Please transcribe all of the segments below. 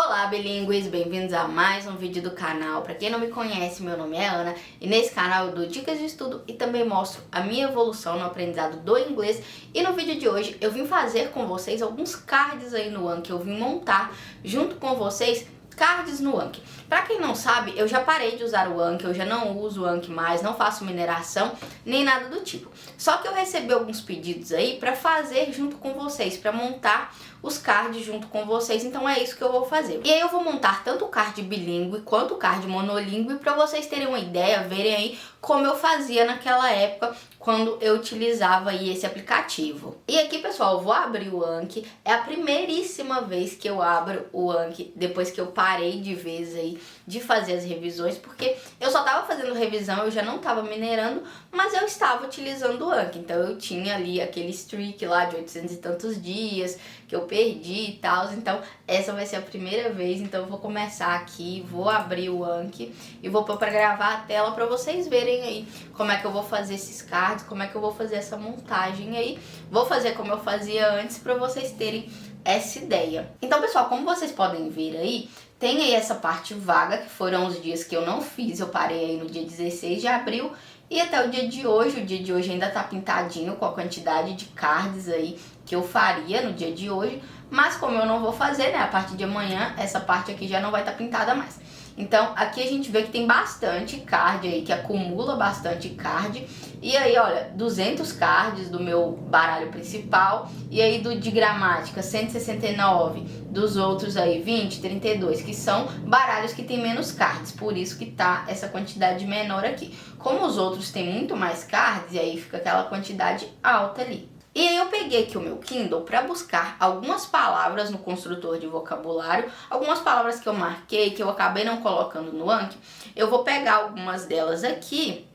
Olá, bilíngues! Bem-vindos a mais um vídeo do canal. Para quem não me conhece, meu nome é Ana e nesse canal eu dou dicas de estudo e também mostro a minha evolução no aprendizado do inglês. E no vídeo de hoje eu vim fazer com vocês alguns cards aí no Anki, eu vim montar junto com vocês cards no Anki. Pra quem não sabe, eu já parei de usar o Anki, eu já não uso o Anki mais, não faço mineração, nem nada do tipo. Só que eu recebi alguns pedidos aí pra fazer junto com vocês, pra montar os cards junto com vocês, então é isso que eu vou fazer. E aí eu vou montar tanto o card bilíngue quanto o card monolíngue pra vocês terem uma ideia, verem aí como eu fazia naquela época quando eu utilizava aí esse aplicativo. E aqui, pessoal, eu vou abrir o Anki. É a primeiríssima vez que eu abro o Anki depois que eu parei de vez aí de fazer as revisões, porque eu só tava fazendo revisão, eu já não tava minerando, mas eu estava utilizando o Anki. Então eu tinha ali aquele streak lá de 800 e tantos dias que eu perdi e tal. Então essa vai ser a primeira vez, então eu vou começar aqui, vou abrir o Anki e vou pôr pra gravar a tela pra vocês verem aí como é que eu vou fazer esses cards, como é que eu vou fazer essa montagem aí. Vou fazer como eu fazia antes pra vocês terem essa ideia. Então, pessoal, como vocês podem ver aí, tem aí essa parte vaga, que foram os dias que eu não fiz, eu parei aí no dia 16 de abril e até o dia de hoje ainda tá pintadinho com a quantidade de cards aí que eu faria no dia de hoje, mas como eu não vou fazer, né, a partir de amanhã, essa parte aqui já não vai estar pintada mais. Então, aqui a gente vê que tem bastante card aí, que acumula bastante card. E aí, olha, 200 cards do meu baralho principal. E aí do de gramática, 169. Dos outros aí, 20, 32, que são baralhos que tem menos cards. Por isso que tá essa quantidade menor aqui. Como os outros têm muito mais cards, e aí fica aquela quantidade alta ali. E aí eu peguei aqui o meu Kindle para buscar algumas palavras no construtor de vocabulário, algumas palavras que eu marquei, que eu acabei não colocando no Anki. Eu vou pegar algumas delas aqui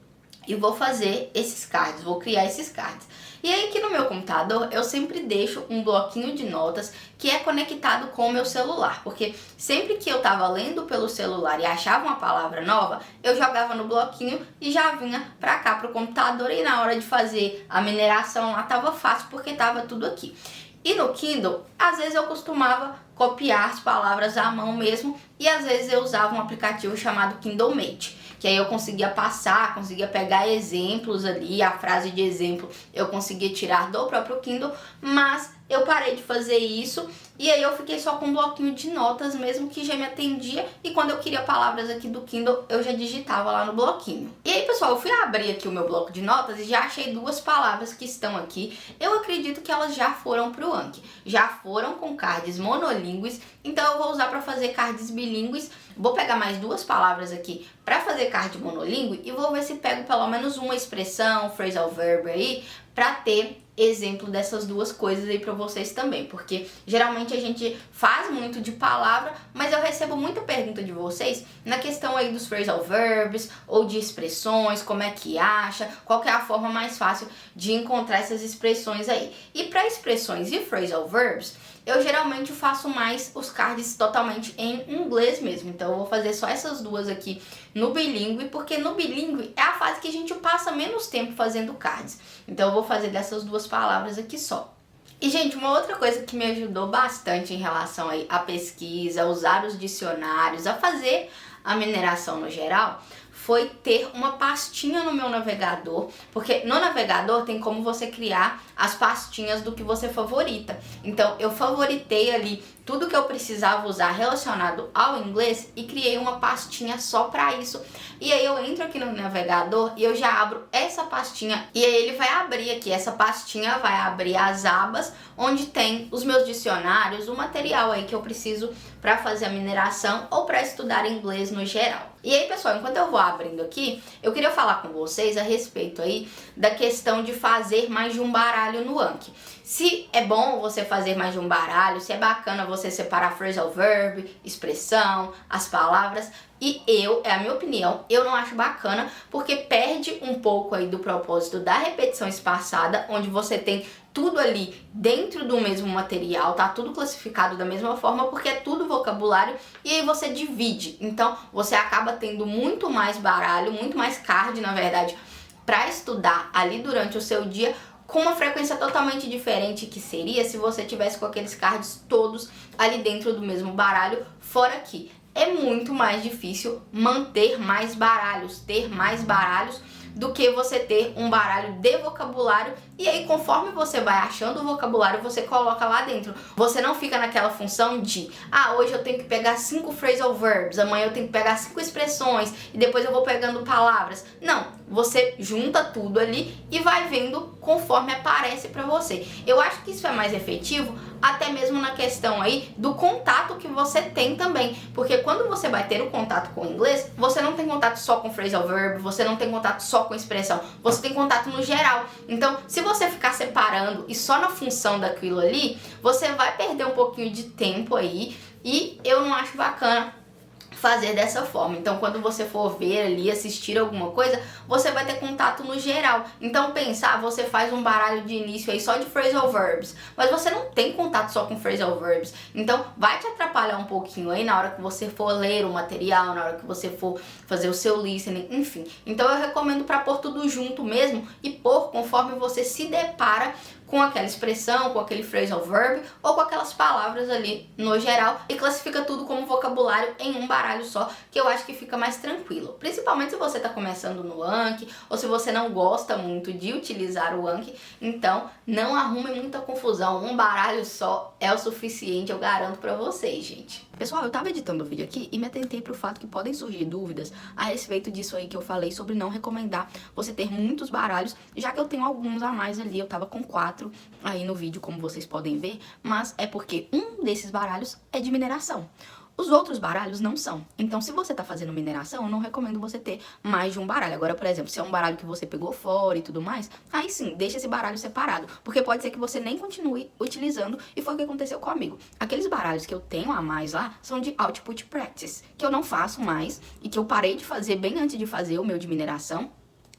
e vou fazer esses cards, vou criar esses cards. E aí aqui no meu computador eu sempre deixo um bloquinho de notas que é conectado com o meu celular, porque sempre que eu tava lendo pelo celular e achava uma palavra nova, eu jogava no bloquinho e já vinha pra cá pro computador, e na hora de fazer a mineração lá tava fácil porque tava tudo aqui. E no Kindle, às vezes eu costumava copiar as palavras à mão mesmo, e às vezes eu usava um aplicativo chamado Kindle Mate, que aí eu conseguia passar, conseguia pegar exemplos ali, a frase de exemplo eu conseguia tirar do próprio Kindle, mas eu parei de fazer isso e aí eu fiquei só com um bloquinho de notas mesmo, que já me atendia, e quando eu queria palavras aqui do Kindle eu já digitava lá no bloquinho. E aí, pessoal, eu fui abrir aqui o meu bloco de notas e já achei duas palavras que estão aqui. Eu acredito que elas já foram pro Anki, já foram com cards monolíngues, então eu vou usar para fazer cards bilíngues. Vou pegar mais duas palavras aqui para fazer card monolíngue e vou ver se pego pelo menos uma expressão, phrasal verb aí, para ter exemplo dessas duas coisas aí para vocês também, porque geralmente a gente faz muito de palavra, mas eu recebo muita pergunta de vocês na questão aí dos phrasal verbs ou de expressões, como é que acha, qual que é a forma mais fácil de encontrar essas expressões aí. E para expressões e phrasal verbs, eu geralmente faço mais os cards totalmente em inglês mesmo, então eu vou fazer só essas duas aqui no bilíngue, porque no bilíngue é a fase que a gente passa menos tempo fazendo cards, então eu vou fazer dessas duas palavras aqui só. E, gente, uma outra coisa que me ajudou bastante em relação aí à pesquisa, a usar os dicionários, a fazer a mineração no geral, foi ter uma pastinha no meu navegador, porque no navegador tem como você criar as pastinhas do que você favorita. Então eu favoritei ali tudo que eu precisava usar relacionado ao inglês e criei uma pastinha só para isso. E aí eu entro aqui no navegador e eu já abro essa pastinha, e aí ele vai abrir aqui, essa pastinha vai abrir as abas onde tem os meus dicionários, o material aí que eu preciso para fazer a mineração ou para estudar inglês no geral. E aí, pessoal, enquanto eu vou abrindo aqui, eu queria falar com vocês a respeito aí da questão de fazer mais de um baralho no Anki. Se é bom você fazer mais de um baralho, se é bacana você separar phrasal verb, expressão, as palavras. E é a minha opinião, eu não acho bacana, porque perde um pouco aí do propósito da repetição espaçada, onde você tem tudo ali dentro do mesmo material, tá tudo classificado da mesma forma, porque é tudo vocabulário, e aí você divide. Então você acaba tendo muito mais baralho, muito mais card, na verdade, para estudar ali durante o seu dia, com uma frequência totalmente diferente que seria se você tivesse com aqueles cards todos ali dentro do mesmo baralho, fora que é muito mais difícil manter mais baralhos, ter mais baralhos do que você ter um baralho de vocabulário, e aí conforme você vai achando o vocabulário, você coloca lá dentro. Você não fica naquela função de, hoje eu tenho que pegar 5 phrasal verbs, amanhã eu tenho que pegar 5 expressões e depois eu vou pegando palavras. Não, você junta tudo ali e vai vendo conforme aparece pra você. Eu acho que isso é mais efetivo, até mesmo na questão aí do contato que você tem também, porque quando você vai ter o contato com o inglês, você não tem contato só com phrasal verb, você não tem contato só com expressão, você tem contato no geral. Então, se você ficar separando e só na função daquilo ali, você vai perder um pouquinho de tempo aí, e eu não acho bacana fazer dessa forma. Então, quando você for ver ali, assistir alguma coisa, você vai ter contato no geral. Então, pensar, você faz um baralho de início aí só de phrasal verbs, mas você não tem contato só com phrasal verbs. Então, vai te atrapalhar um pouquinho aí na hora que você for ler o material, na hora que você for fazer o seu listening, enfim. Então, eu recomendo para pôr tudo junto mesmo e pôr conforme você se depara com aquela expressão, com aquele phrasal verb ou com aquelas palavras ali no geral, e classifica tudo como vocabulário em um baralho só, que eu acho que fica mais tranquilo. Principalmente se você está começando no Anki ou se você não gosta muito de utilizar o Anki, então não arrume muita confusão. Um baralho só é o suficiente, eu garanto pra vocês, gente. Pessoal, eu tava editando o vídeo aqui e me atentei pro fato que podem surgir dúvidas a respeito disso aí que eu falei sobre não recomendar você ter muitos baralhos, já que eu tenho alguns a mais ali, eu tava com 4 aí no vídeo, como vocês podem ver, mas é porque um desses baralhos é de mineração. Os outros baralhos não são. Então, se você tá fazendo mineração, eu não recomendo você ter mais de um baralho. Agora, por exemplo, se é um baralho que você pegou fora e tudo mais, aí sim, deixa esse baralho separado. Porque pode ser que você nem continue utilizando, e foi o que aconteceu comigo. Aqueles baralhos que eu tenho a mais lá são de Output Practice, que eu não faço mais e que eu parei de fazer bem antes de fazer o meu de mineração.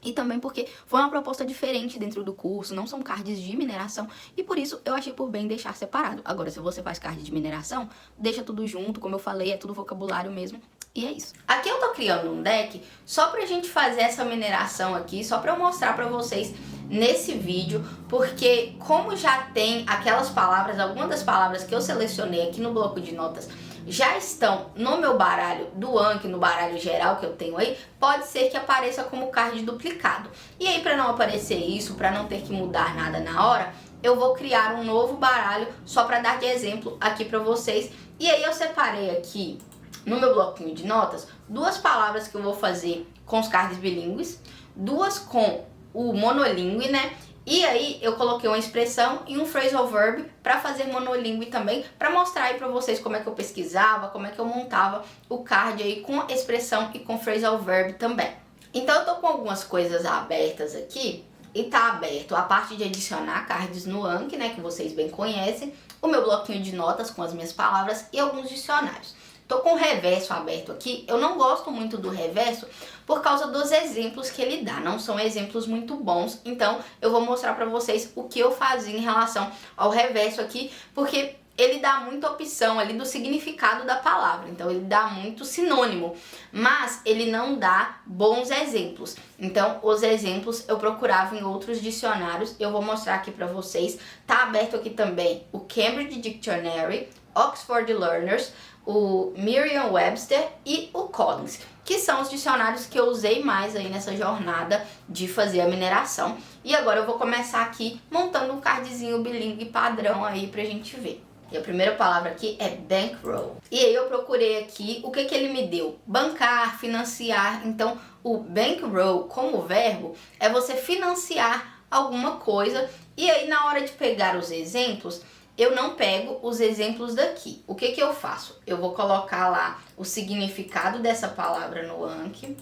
E também porque foi uma proposta diferente dentro do curso, não são cards de mineração, e por isso eu achei por bem deixar separado. Agora, se você faz card de mineração, deixa tudo junto, como eu falei, é tudo vocabulário mesmo, e é isso. Aqui eu tô criando um deck só pra gente fazer essa mineração aqui, só pra eu mostrar pra vocês nesse vídeo, porque como já tem aquelas palavras, algumas das palavras que eu selecionei aqui no bloco de notas, já estão no meu baralho do Anki, no baralho geral que eu tenho aí, pode ser que apareça como card duplicado. E aí, para não aparecer isso, para não ter que mudar nada na hora, eu vou criar um novo baralho só para dar de exemplo aqui para vocês. E aí eu separei aqui no meu bloquinho de notas 2 palavras que eu vou fazer com os cards bilíngues, 2 com o monolíngue, né? E aí eu coloquei uma expressão e um phrasal verb para fazer monolíngue também, para mostrar aí para vocês como é que eu pesquisava, como é que eu montava o card aí com expressão e com phrasal verb também. Então eu tô com algumas coisas abertas aqui, e tá aberto a parte de adicionar cards no Anki, né, que vocês bem conhecem, o meu bloquinho de notas com as minhas palavras e alguns dicionários. Tô com o reverso aberto aqui. Eu não gosto muito do reverso por causa dos exemplos que ele dá. Não são exemplos muito bons. Então, eu vou mostrar pra vocês o que eu fazia em relação ao reverso aqui, porque ele dá muita opção ali do significado da palavra. Então, ele dá muito sinônimo, mas ele não dá bons exemplos. Então, os exemplos eu procurava em outros dicionários. Eu vou mostrar aqui pra vocês. Tá aberto aqui também o Cambridge Dictionary, Oxford Learners, o Merriam-Webster e o Collins, que são os dicionários que eu usei mais aí nessa jornada de fazer a mineração. E agora eu vou começar aqui montando um cardzinho bilingue padrão aí pra gente ver. E a primeira palavra aqui é bankroll. E aí eu procurei aqui o que ele me deu. Bancar, financiar. Então o bankroll como verbo é você financiar alguma coisa. E aí na hora de pegar os exemplos, eu não pego os exemplos daqui. O que eu faço? Eu vou colocar lá o significado dessa palavra no Anki.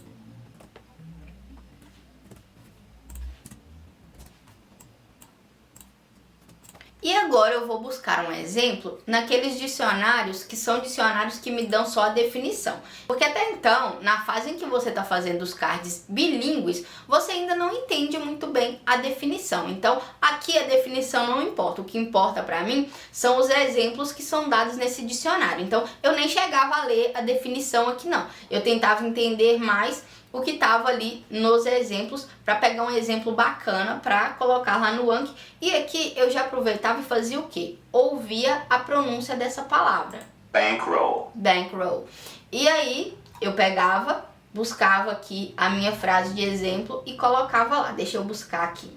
E agora eu vou buscar um exemplo naqueles dicionários que são dicionários que me dão só a definição. Porque até então, na fase em que você está fazendo os cards bilíngues, você ainda não entende muito bem a definição. Então, aqui a definição não importa. O que importa para mim são os exemplos que são dados nesse dicionário. Então, eu nem chegava a ler a definição aqui não. Eu tentava entender mais o que estava ali nos exemplos, para pegar um exemplo bacana para colocar lá no Anki. E aqui eu já aproveitava e fazia o quê? Ouvia a pronúncia dessa palavra. Bankroll. Bankroll. E aí eu pegava, buscava aqui a minha frase de exemplo e colocava lá. Deixa eu buscar aqui.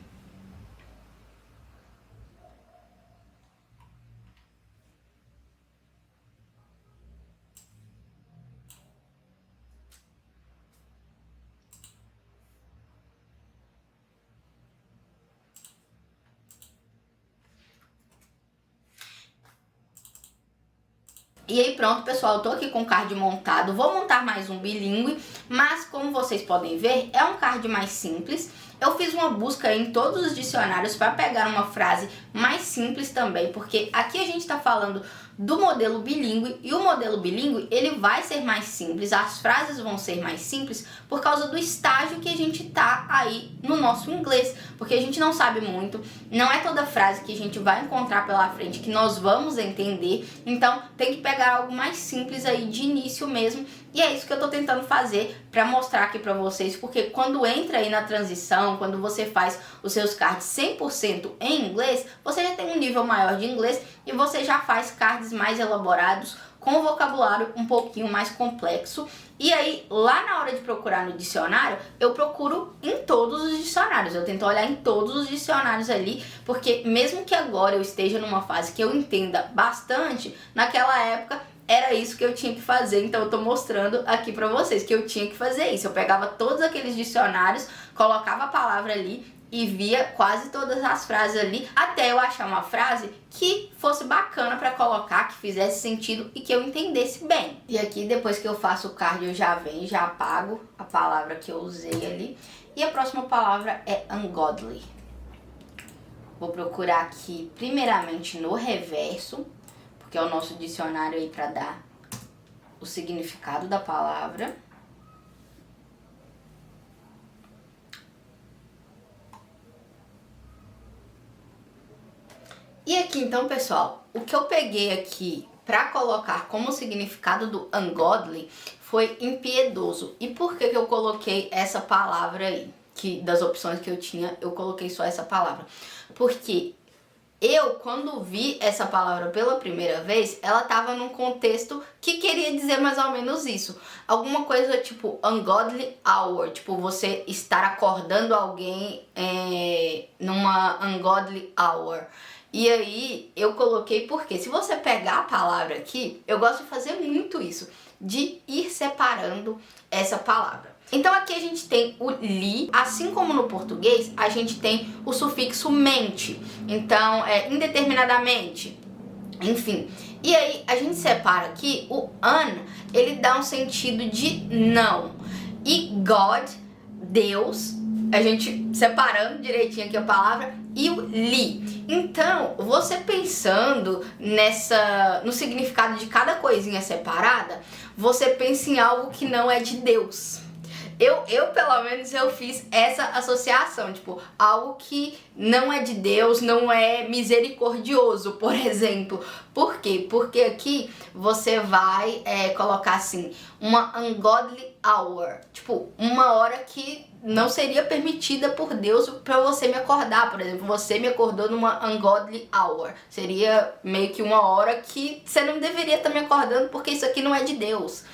E aí pronto, pessoal, eu tô aqui com o card montado, vou montar mais um bilíngue, mas como vocês podem ver, é um card mais simples. Eu fiz uma busca em todos os dicionários para pegar uma frase mais simples também, porque aqui a gente tá falando do modelo bilíngue, e o modelo bilíngue, ele vai ser mais simples, as frases vão ser mais simples por causa do estágio que a gente tá aí no nosso inglês, porque a gente não sabe muito, não é toda frase que a gente vai encontrar pela frente que nós vamos entender, então tem que pegar algo mais simples aí de início mesmo, e é isso que eu tô tentando fazer para mostrar aqui para vocês, porque quando entra aí na transição, quando você faz os seus cards 100% em inglês, você já tem um nível maior de inglês e você já faz cards mais elaborados, com vocabulário um pouquinho mais complexo. E aí, lá na hora de procurar no dicionário, eu procuro em todos os dicionários. Eu tento olhar em todos os dicionários ali, porque mesmo que agora eu esteja numa fase que eu entenda bastante, naquela época era isso que eu tinha que fazer. Então eu tô mostrando aqui pra vocês que eu tinha que fazer isso. Eu pegava todos aqueles dicionários, colocava a palavra ali e via quase todas as frases ali, até eu achar uma frase que fosse bacana para colocar, que fizesse sentido e que eu entendesse bem. E aqui, depois que eu faço o card, eu já venho, já apago a palavra que eu usei ali. E a próxima palavra é ungodly. Vou procurar aqui primeiramente no reverso, porque é o nosso dicionário aí para dar o significado da palavra. E aqui então, pessoal, o que eu peguei aqui para colocar como significado do ungodly foi impiedoso. E por que eu coloquei essa palavra aí? Que das opções que eu tinha, eu coloquei só essa palavra. Porque eu, quando vi essa palavra pela primeira vez, ela estava num contexto que queria dizer mais ou menos isso. Alguma coisa tipo ungodly hour, tipo você estar acordando alguém numa ungodly hour. E aí eu coloquei porque se você pegar a palavra aqui, eu gosto de fazer muito isso, de ir separando essa palavra. Então aqui a gente tem o li, assim como no português, a gente tem o sufixo mente. Então, indeterminadamente, enfim. E aí a gente separa aqui o un, ele dá um sentido de não. E God, Deus, a gente separando direitinho aqui a palavra, e o li. Então, você pensando no significado de cada coisinha separada, você pensa em algo que não é de Deus. Eu pelo menos, eu fiz essa associação, tipo, algo que não é de Deus, não é misericordioso, por exemplo. Por quê? Porque aqui você vai colocar assim, uma ungodly hour, tipo, uma hora que não seria permitida por Deus para você me acordar. Por exemplo, você me acordou numa ungodly hour. Seria meio que uma hora que você não deveria estar me acordando, porque isso aqui não é de Deus.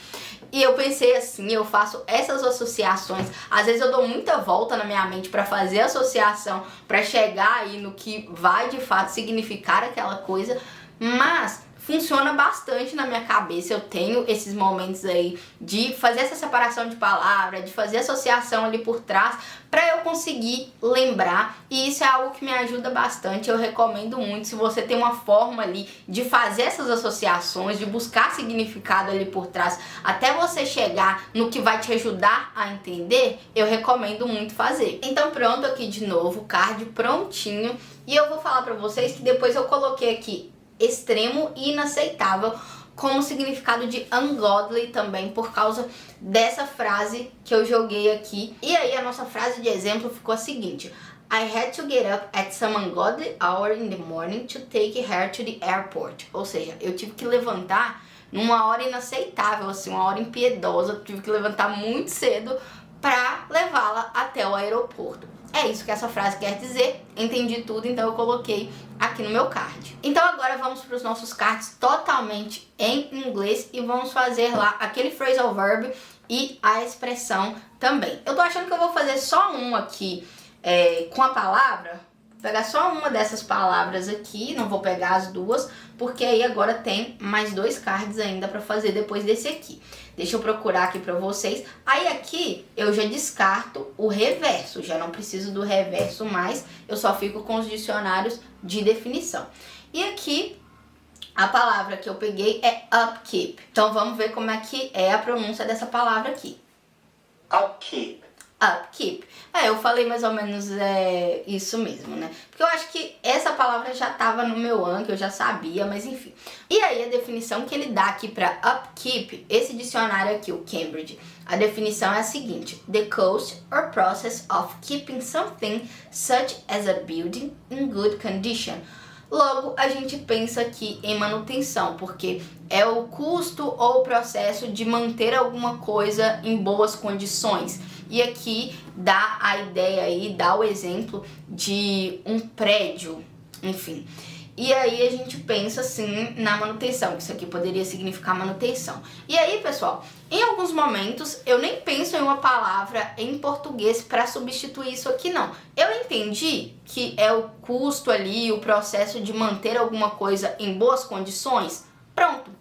E eu pensei assim, eu faço essas associações, às vezes eu dou muita volta na minha mente para fazer associação, para chegar aí no que vai de fato significar aquela coisa, mas funciona bastante na minha cabeça. Eu tenho esses momentos aí de fazer essa separação de palavra, de fazer associação ali por trás, para eu conseguir lembrar, e isso é algo que me ajuda bastante. Eu recomendo muito, se você tem uma forma ali de fazer essas associações, de buscar significado ali por trás, até você chegar no que vai te ajudar a entender, eu recomendo muito fazer. Então pronto, aqui de novo, o card prontinho, e eu vou falar para vocês que depois eu coloquei aqui extremo e inaceitável como significado de ungodly também, por causa dessa frase que eu joguei aqui. E aí a nossa frase de exemplo ficou a seguinte: I had to get up at some ungodly hour in the morning to take her to the airport. Ou seja, eu tive que levantar numa hora inaceitável, assim, uma hora impiedosa, tive que levantar muito cedo para levá-la até o aeroporto. É isso que essa frase quer dizer, entendi tudo, então eu coloquei aqui no meu card. Então agora vamos para os nossos cards totalmente em inglês e vamos fazer lá aquele phrasal verb e a expressão também. Eu tô achando que eu vou fazer só um aqui com a palavra, vou pegar só uma dessas palavras aqui, não vou pegar as duas, porque aí agora tem mais 2 cards ainda para fazer depois desse aqui. Deixa eu procurar aqui para vocês. Aí aqui eu já descarto o reverso, já não preciso do reverso mais, eu só fico com os dicionários de definição. E aqui a palavra que eu peguei é upkeep. Então vamos ver como é que é a pronúncia dessa palavra aqui. Upkeep. Upkeep. Eu falei mais ou menos isso mesmo, né? Porque eu acho que essa palavra já estava no meu que eu já sabia, mas enfim. E aí a definição que ele dá aqui para upkeep, esse dicionário aqui, o Cambridge, a definição é a seguinte: the cost or process of keeping something such as a building in good condition. Logo, a gente pensa aqui em manutenção, porque é o custo ou o processo de manter alguma coisa em boas condições. E aqui dá a ideia aí, dá o exemplo de um prédio, enfim. E aí a gente pensa assim na manutenção, que isso aqui poderia significar manutenção. E aí, pessoal, em alguns momentos eu nem penso em uma palavra em português para substituir isso aqui, não. Eu entendi que é o custo ali, o processo de manter alguma coisa em boas condições. Pronto.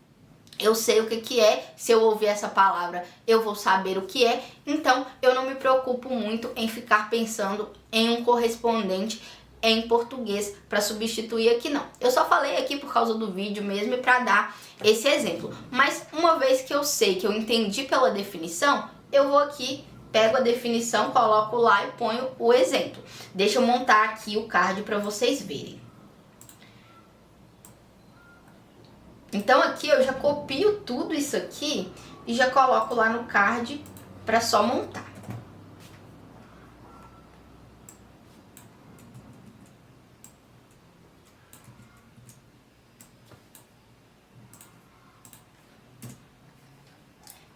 Eu sei o que é, se eu ouvir essa palavra eu vou saber o que é, então eu não me preocupo muito em ficar pensando em um correspondente em português para substituir aqui não. Eu só falei aqui por causa do vídeo mesmo e para dar esse exemplo. Mas uma vez que eu sei, que eu entendi pela definição, eu vou aqui, pego a definição, coloco lá e ponho o exemplo. Deixa eu montar aqui o card para vocês verem. Então aqui eu já copio tudo isso aqui e já coloco lá no card para só montar.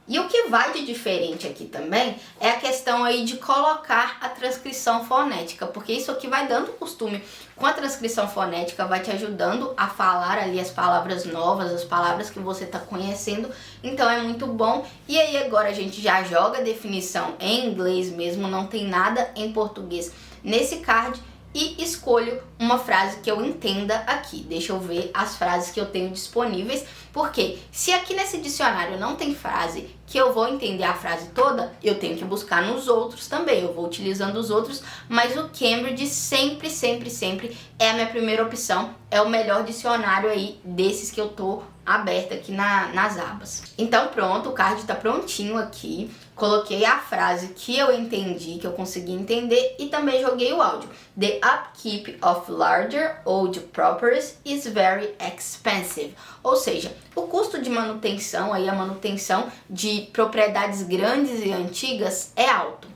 E o que vai de diferente aqui também é a questão aí de colocar a transcrição fonética, porque isso aqui vai dando costume com a transcrição fonética, vai te ajudando a falar ali as palavras novas, as palavras que você está conhecendo, então é muito bom. E aí agora a gente já joga a definição em inglês mesmo, não tem nada em português nesse card, e escolho uma frase que eu entenda aqui. Deixa eu ver as frases que eu tenho disponíveis, porque se aqui nesse dicionário não tem frase que eu vou entender a frase toda, eu tenho que buscar nos outros também, eu vou utilizando os outros, mas o Cambridge sempre, sempre, sempre é a minha primeira opção, é o melhor dicionário aí desses que eu tô aberta aqui nas abas. Então pronto, o card tá prontinho aqui, coloquei a frase que eu entendi, que eu consegui entender e também joguei o áudio. The upkeep of larger old properties is very expensive. Ou seja, o custo de manutenção, aí a manutenção de propriedades grandes e antigas é alto.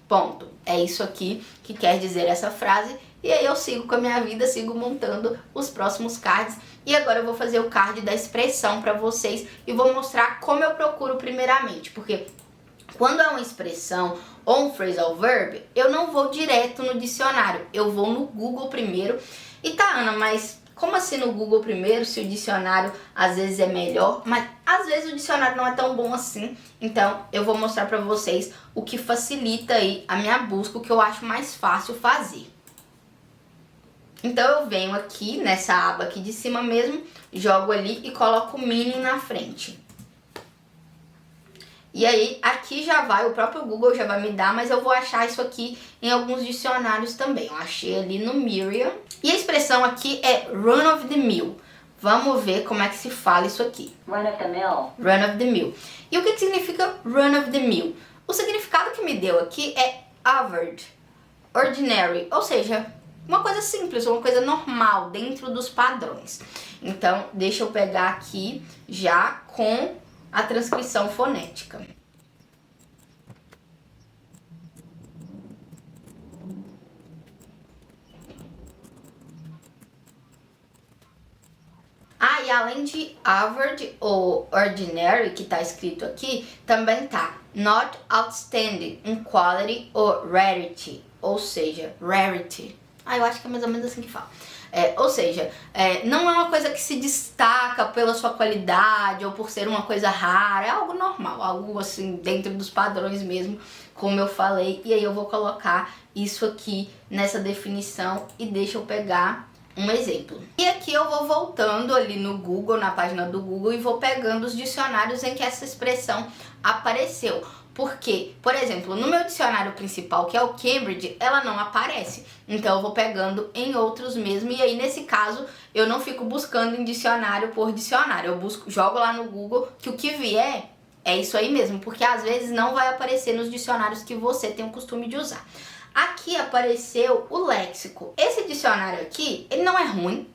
Ponto. É isso aqui que quer dizer essa frase. E aí eu sigo com a minha vida, sigo montando os próximos cards. E agora eu vou fazer o card da expressão para vocês e vou mostrar como eu procuro primeiramente. Porque quando é uma expressão ou um phrasal verb, eu não vou direto no dicionário. Eu vou no Google primeiro. E tá, Ana, mas como assim no Google primeiro, se o dicionário às vezes é melhor, mas às vezes o dicionário não é tão bom assim. Então eu vou mostrar para vocês o que facilita aí a minha busca, o que eu acho mais fácil fazer. Então eu venho aqui nessa aba aqui de cima mesmo, jogo ali e coloco o meaning na frente. E aí aqui já vai, o próprio Google já vai me dar, mas eu vou achar isso aqui em alguns dicionários também. Eu achei ali no Merriam. E a expressão aqui é run of the mill. Vamos ver como é que se fala isso aqui. Run of the mill. Run of the mill. E o que significa run of the mill? O significado que me deu aqui é average, ordinary, ou seja, uma coisa simples, uma coisa normal, dentro dos padrões. Então, deixa eu pegar aqui já com a transcrição fonética. Ah, e além de average ou ordinary, que tá escrito aqui, também tá not outstanding in quality or rarity, ou seja, rarity. Ah, eu acho que é mais ou menos assim que fala. Ou seja, não é uma coisa que se destaca pela sua qualidade ou por ser uma coisa rara, é algo normal, algo assim dentro dos padrões mesmo, como eu falei. E aí eu vou colocar isso aqui nessa definição e deixa eu pegar um exemplo. E aqui eu vou voltando ali no Google, na página do Google, e vou pegando os dicionários em que essa expressão apareceu. Porque, por exemplo, no meu dicionário principal, que é o Cambridge, ela não aparece. Então eu vou pegando em outros mesmo. E aí, nesse caso, eu não fico buscando em dicionário por dicionário. Eu jogo lá no Google que o que vier é isso aí mesmo. Porque às vezes não vai aparecer nos dicionários que você tem o costume de usar. Aqui apareceu o léxico. Esse dicionário aqui, ele não é ruim.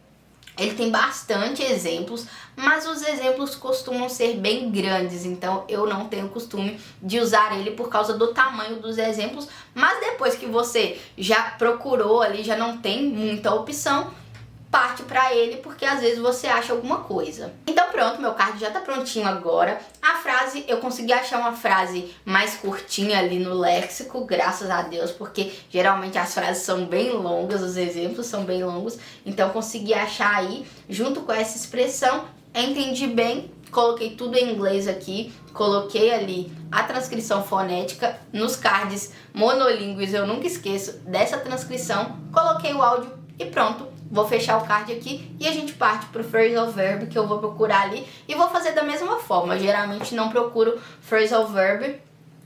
Ele tem bastante exemplos, mas os exemplos costumam ser bem grandes, então eu não tenho costume de usar ele por causa do tamanho dos exemplos, mas depois que você já procurou ali, já não tem muita opção, parte para ele, porque às vezes você acha alguma coisa. Então pronto, meu card já tá prontinho agora. A frase, eu consegui achar uma frase mais curtinha ali no léxico, graças a Deus, porque geralmente as frases são bem longas, os exemplos são bem longos, então consegui achar aí, junto com essa expressão, entendi bem, coloquei tudo em inglês aqui, coloquei ali a transcrição fonética, nos cards monolíngues eu nunca esqueço dessa transcrição, coloquei o áudio e pronto. Vou fechar o card aqui e a gente parte pro phrasal verb que eu vou procurar ali e vou fazer da mesma forma. Eu geralmente não procuro phrasal verb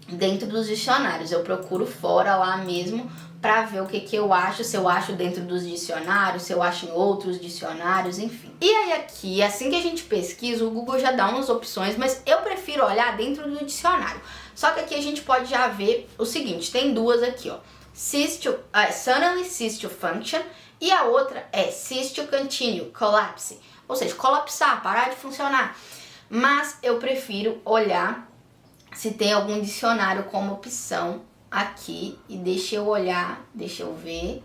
dentro dos dicionários, eu procuro fora lá mesmo pra ver o que eu acho, se eu acho dentro dos dicionários, se eu acho em outros dicionários, enfim. E aí aqui, assim que a gente pesquisa, o Google já dá umas opções, mas eu prefiro olhar dentro do dicionário. Só que aqui a gente pode já ver o seguinte, tem duas aqui, ó. Suddenly cease to function. E a outra é cease to continue, collapse. Ou seja, colapsar, parar de funcionar. Mas eu prefiro olhar se tem algum dicionário como opção aqui. E deixa eu olhar, deixa eu ver.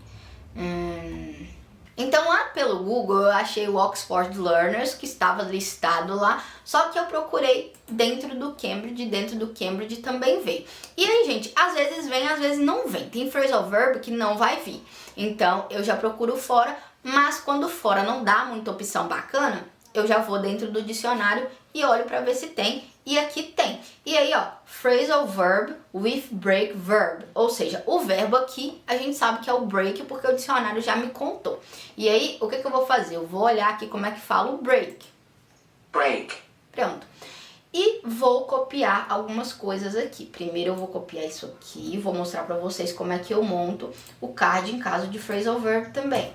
Então lá pelo Google eu achei o Oxford Learners, que estava listado lá, só que eu procurei dentro do Cambridge também veio. E aí, gente, às vezes vem, às vezes não vem. Tem phrasal verb que não vai vir. Então eu já procuro fora, mas quando fora não dá muita opção bacana, eu já vou dentro do dicionário e olho para ver se tem. E aqui tem. E aí, ó, phrasal verb with break verb. Ou seja, o verbo aqui a gente sabe que é o break porque o dicionário já me contou. E aí, o que eu vou fazer? Eu vou olhar aqui como é que fala o break. Break. Pronto. E vou copiar algumas coisas aqui. Primeiro eu vou copiar isso aqui, vou mostrar pra vocês como é que eu monto o card em caso de phrasal verb também.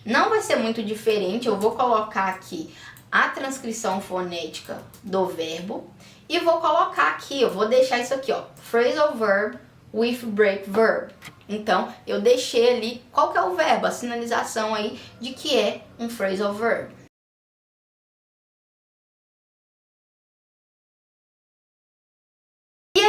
Não vai ser muito diferente, eu vou colocar aqui a transcrição fonética do verbo e vou colocar aqui, eu vou deixar isso aqui, ó, phrasal verb with break verb. Então, eu deixei ali, qual que é o verbo? A sinalização aí de que é um phrasal verb.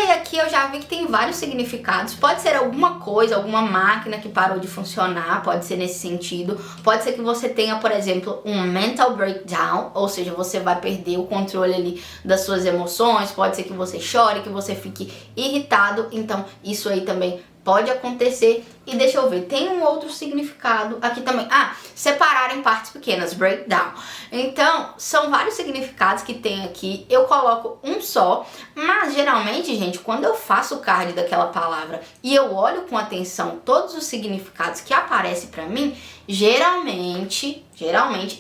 Aqui eu já vi que tem vários significados, pode ser alguma coisa, alguma máquina que parou de funcionar, pode ser nesse sentido, pode ser que você tenha, por exemplo, um mental breakdown, ou seja, você vai perder o controle ali das suas emoções, pode ser que você chore, que você fique irritado, então isso aí também pode acontecer. E deixa eu ver, tem um outro significado aqui também. Separar em partes pequenas, breakdown. Então, são vários significados que tem aqui. Eu coloco um só, mas geralmente, gente, quando eu faço o card daquela palavra e eu olho com atenção todos os significados que aparecem pra mim, geralmente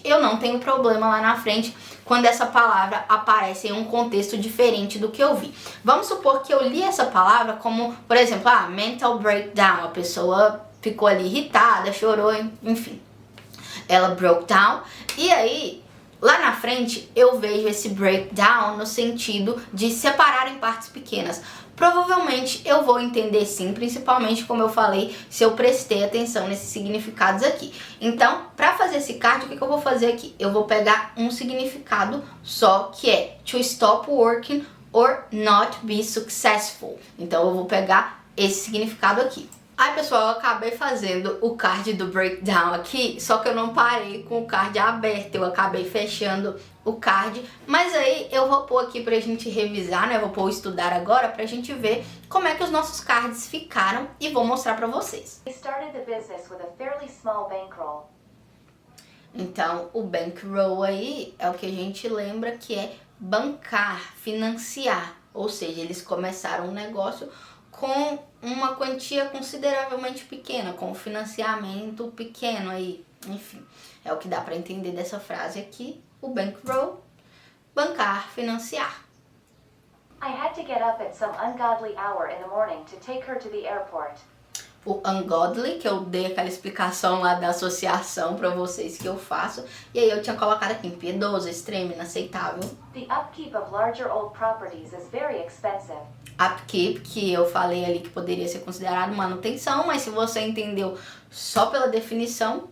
eu não tenho problema lá na frente quando essa palavra aparece em um contexto diferente do que eu vi. Vamos supor que eu li essa palavra como, por exemplo, mental breakdown, a pessoa ficou ali irritada, chorou, enfim. Ela broke down. E aí, lá na frente, eu vejo esse breakdown no sentido de separar em partes pequenas. Provavelmente eu vou entender sim, principalmente como eu falei, se eu prestei atenção nesses significados aqui. Então, para fazer esse card, o que eu vou fazer aqui? Eu vou pegar um significado só, que é to stop working or not be successful. Então, eu vou pegar esse significado aqui. Ai, pessoal, eu acabei fazendo o card do breakdown aqui, só que eu não parei com o card aberto, eu acabei fechando o card, mas aí eu vou pôr aqui pra gente revisar, né? Eu vou pôr o estudar agora pra gente ver como é que os nossos cards ficaram e vou mostrar pra vocês. They started the business with a fairly small bankroll. Então, o bankroll aí é o que a gente lembra que é bancar, financiar, ou seja, eles começaram um negócio com uma quantia consideravelmente pequena, com um financiamento pequeno aí, enfim, é o que dá para entender dessa frase aqui, o bankroll, bancar, financiar. I had to get up at some ungodly hour in the morning to take her to the airport. O ungodly, que eu dei aquela explicação lá da associação para vocês que eu faço, e aí eu tinha colocado aqui impiedoso, extremo, inaceitável. The upkeep of larger old properties is very expensive. Upkeep, que eu falei ali que poderia ser considerado manutenção, mas se você entendeu só pela definição,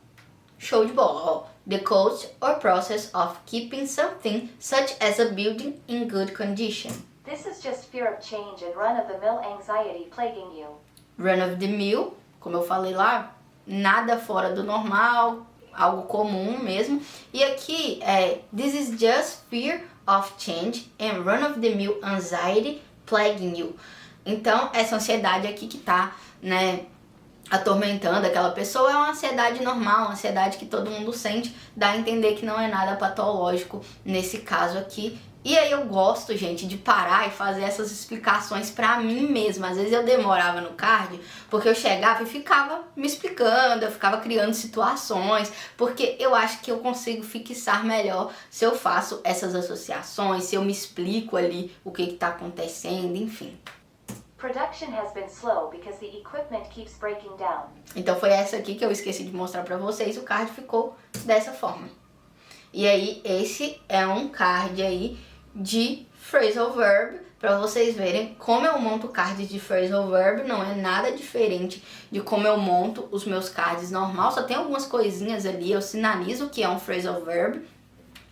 show de bola. Ó, the cost or process of keeping something, such as a building, in good condition. This is just fear of change and run-of-the-mill anxiety plaguing you. Run of the mill, como eu falei lá, nada fora do normal, algo comum mesmo. E aqui é this is just fear of change and run of the mill anxiety plaguing you. Então, essa ansiedade aqui que tá, né, atormentando aquela pessoa é uma ansiedade normal, uma ansiedade que todo mundo sente, dá a entender que não é nada patológico nesse caso aqui. E aí eu gosto, gente, de parar e fazer essas explicações pra mim mesma. Às vezes eu demorava no card, porque eu chegava e ficava me explicando, eu ficava criando situações, porque eu acho que eu consigo fixar melhor se eu faço essas associações, se eu me explico ali o que tá acontecendo, enfim. Production has been slow because the equipment keeps breaking down. Então foi essa aqui que eu esqueci de mostrar pra vocês, o card ficou dessa forma. E aí esse é um card aí de phrasal verb, para vocês verem como eu monto card de phrasal verb, não é nada diferente de como eu monto os meus cards normal, só tem algumas coisinhas ali, eu sinalizo que é um phrasal verb,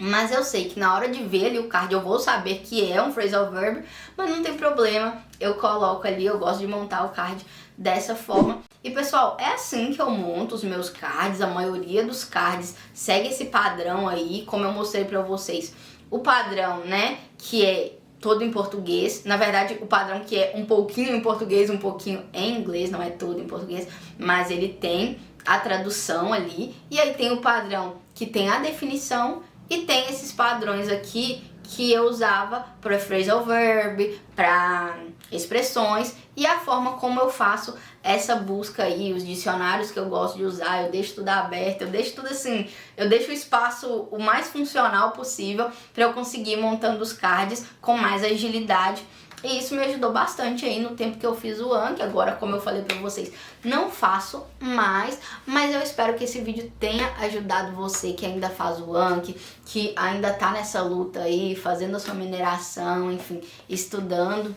mas eu sei que na hora de ver ali o card eu vou saber que é um phrasal verb, mas não tem problema, eu coloco ali, eu gosto de montar o card dessa forma. E pessoal, é assim que eu monto os meus cards, a maioria dos cards segue esse padrão aí, como eu mostrei pra vocês. O padrão, né, que é todo em português, na verdade o padrão que é um pouquinho em português, um pouquinho em inglês, não é todo em português, mas ele tem a tradução ali. E aí tem o padrão que tem a definição e tem esses padrões aqui que eu usava para phrasal verb, para expressões e a forma como eu faço essa busca aí, os dicionários que eu gosto de usar, eu deixo tudo aberto, eu deixo tudo assim, eu deixo o espaço o mais funcional possível para eu conseguir montando os cards com mais agilidade. E isso me ajudou bastante aí no tempo que eu fiz o Anki. Agora, como eu falei pra vocês, não faço mais, mas eu espero que esse vídeo tenha ajudado você que ainda faz o Anki, que ainda tá nessa luta aí, fazendo a sua mineração, enfim, estudando,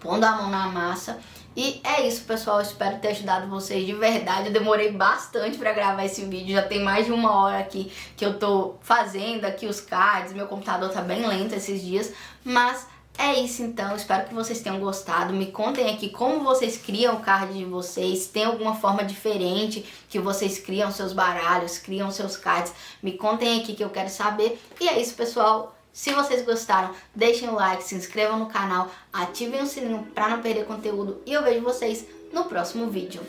pondo a mão na massa. E é isso, pessoal, eu espero ter ajudado vocês de verdade. Eu demorei bastante pra gravar esse vídeo, já tem mais de 1 hora aqui que eu tô fazendo aqui os cards, meu computador tá bem lento esses dias, mas é isso então, espero que vocês tenham gostado. Me contem aqui como vocês criam o card de vocês, tem alguma forma diferente que vocês criam seus baralhos, criam seus cards. Me contem aqui que eu quero saber. E é isso, pessoal. Se vocês gostaram, deixem o like, se inscrevam no canal, ativem o sininho para não perder conteúdo e eu vejo vocês no próximo vídeo.